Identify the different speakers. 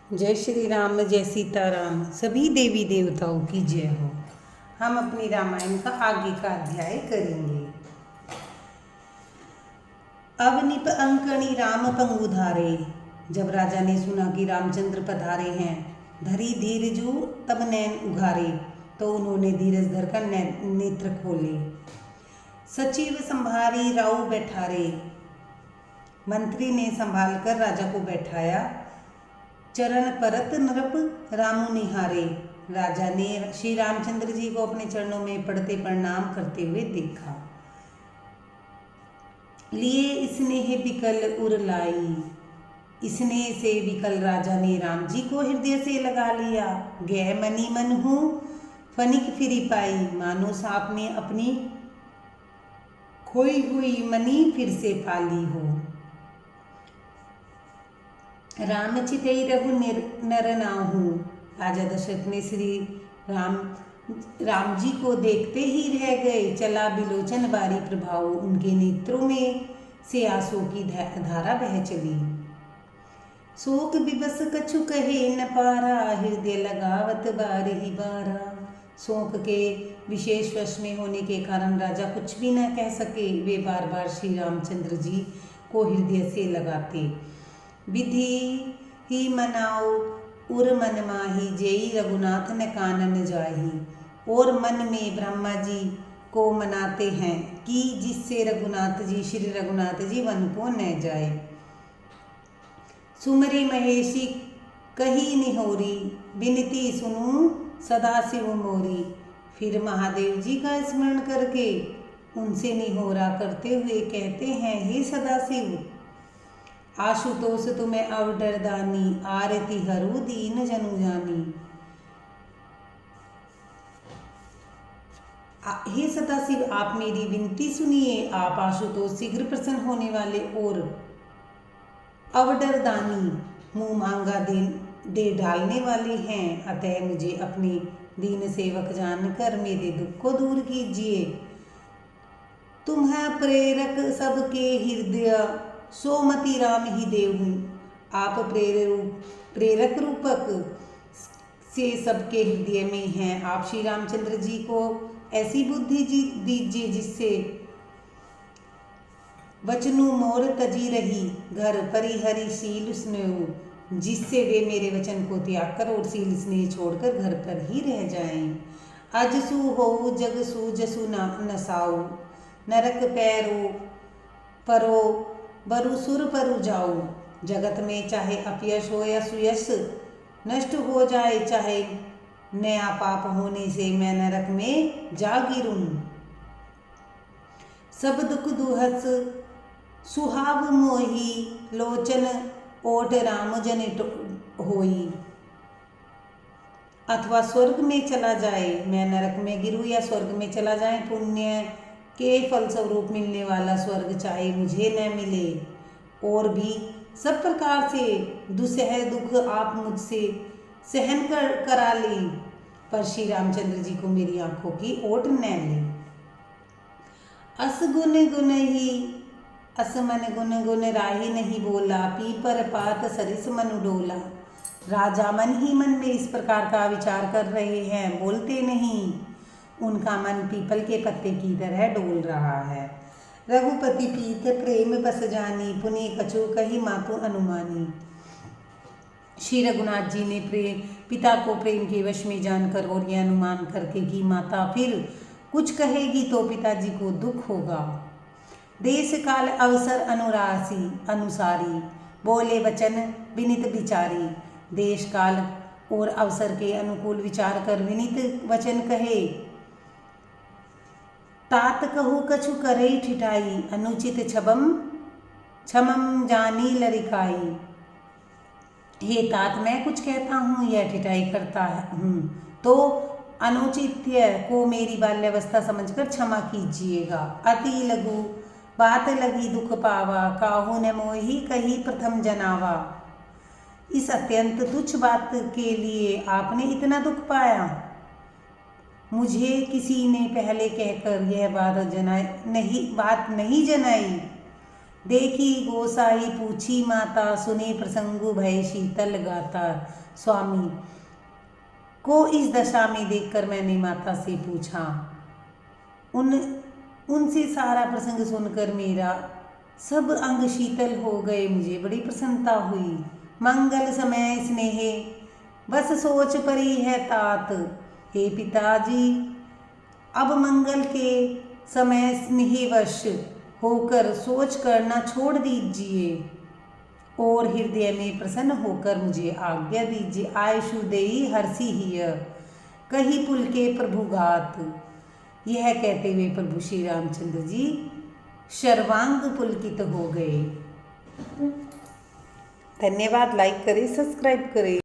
Speaker 1: जय श्री राम, जय सीताराम। सभी देवी देवताओं की जय हो। हम अपनी रामायण का आगे का अध्याय करेंगे। अवनिप अंकणी राम पंगुधारे। जब राजा ने सुना कि रामचंद्र पधारे हैं, धरी धीरजू तब नैन उघारे, तो उन्होंने धीरज धरकर नेत्र खोले। सचिव संभारी राउ बैठारे। मंत्री ने संभाल कर राजा को बैठाया। चरण परत नृप रामु निहारे। राजा ने श्री रामचंद्र जी को अपने चरणों में पड़ते प्रणाम करते हुए देखा। लिए स्नेह बिकल उर लाई। स्नेह से विकल राजा ने राम जी को हृदय से लगा लिया। गह मनी मन हूँ फनिक फिरी पाई। मानो सांप ने अपनी खोई हुई मनी फिर से पाली हो। राम चितई रहु नर नाहू। राजा दशरथ ने श्री राम जी को देखते ही रह गए। चला बिलोचन बारी प्रभाव। उनके नेत्रों में से आंसू की धारा बह चली। शोक विवश कछु कहे न पारा। हृदय लगावत बार ही बारा। शोक के विशेष वश में होने के कारण राजा कुछ भी न कह सके। वे बार बार श्री रामचंद्र जी को हृदय से लगाते। विधि ही मनाओ उर मन माही। जेई रघुनाथ न कानन जाही। और मन में ब्रह्मा जी को मनाते हैं कि जिससे रघुनाथ जी श्री रघुनाथ जी वन को न जाए। सुमरी महेशी कही निहोरी। विनती सुनू सदा शिव मोरी। फिर महादेव जी का स्मरण करके उनसे निहोरा करते हुए कहते हैं, हे सदाशिव, आशुतोष तुम्हें अवडर दानी। आरती हरू दीन जनु जानी। हे सदाशिव, आप मेरी विनती सुनिए। आप आशुतोष शीघ्र प्रसन्न होने वाले और अवडर दानी मुँह मांगा दे डालने वाले हैं। अतः मुझे अपने दीन सेवक जानकर मेरे दुख को दूर कीजिए। तुम्हें प्रेरक सबके हृदय सोमति राम ही देव। आप प्रेरक रूपक से सबके हृदय में हैं। आप श्री रामचंद्र जी को ऐसी बुद्धि दीजिए जिससे वचनु मोर तजी रही। घर परिहरि शील स्नेह। जिससे वे मेरे वचन को त्याग कर और शील स्नेह छोड़कर घर पर ही रह जाएं। अजसु हो जग सु जसु नसाऊ। नरक पैरो परो बरुसुर परु जाओ। जगत में चाहे अपयश हो या सुयश नष्ट हो जाए, चाहे नया पाप होने से मैं नरक में जा गिरूं। सब दुख दुहस सुहाव मोही। लोचन ओट राम जन होई। अथवा स्वर्ग में चला जाए, मैं नरक में गिरूं या स्वर्ग में चला जाए, पुण्य के फलस्वरूप मिलने वाला स्वर्ग चाहे मुझे न मिले, और भी सब प्रकार से दुसह दुख आप मुझसे सहन करा लें, पर श्री रामचंद्र जी को मेरी आंखों की ओट न ले। अस गुन गुन ही असमन गुन गुन राही नहीं बोला। पीपर पात सरिस मन डोला। राजा मन ही मन में इस प्रकार का विचार कर रहे हैं, बोलते नहीं। उनका मन पीपल के पत्ते की तरह डोल रहा है। रघुपति पीत प्रेम बस जानी। पुनि कछु कही मातु अनुमानी। श्री रघुनाथ जी ने पिता को प्रेम के वश में जानकर और यह अनुमान करके कि माता फिर कुछ कहेगी तो पिताजी को दुख होगा। देश काल अवसर अनुसारी। बोले वचन विनित विचारी। देश काल और अवसर के अनुकूल विचार कर विनित वचन कहे। तात कहू कछु करे ठिठाई। अनुचित क्षमम जानी लरिकाई। हे तात, मैं कुछ कहता हूँ यह ठिठाई करता हूँ, तो अनुचित्य को मेरी बाल्यावस्था समझकर क्षमा कीजिएगा। अति लघु बात लगी दुख पावा। काहू न मोही कही प्रथम जनावा। इस अत्यंत तुच्छ बात के लिए आपने इतना दुख पाया। मुझे किसी ने पहले कहकर यह बात नहीं जनाई। देखी गोसाई पूछी माता, सुने प्रसंगु भय शीतल गाता। स्वामी को इस दशा में देखकर मैंने माता से पूछा। उनसे सारा प्रसंग सुनकर मेरा सब अंग शीतल हो गए, मुझे बड़ी प्रसन्नता हुई। मंगल समय स्नेहे बस सोच परी है तात, हे पिताजी अब मंगल के समय स्नेहवश होकर सोच करना छोड़ दीजिए और हृदय में प्रसन्न होकर मुझे आज्ञा दीजिए। आयुषु देई हर्षि हिय, कही पुल के प्रभुघात। यह कहते हुए प्रभु श्री रामचंद्र जी सर्वांग पुलकित हो गए। धन्यवाद। लाइक करें, सब्सक्राइब करें।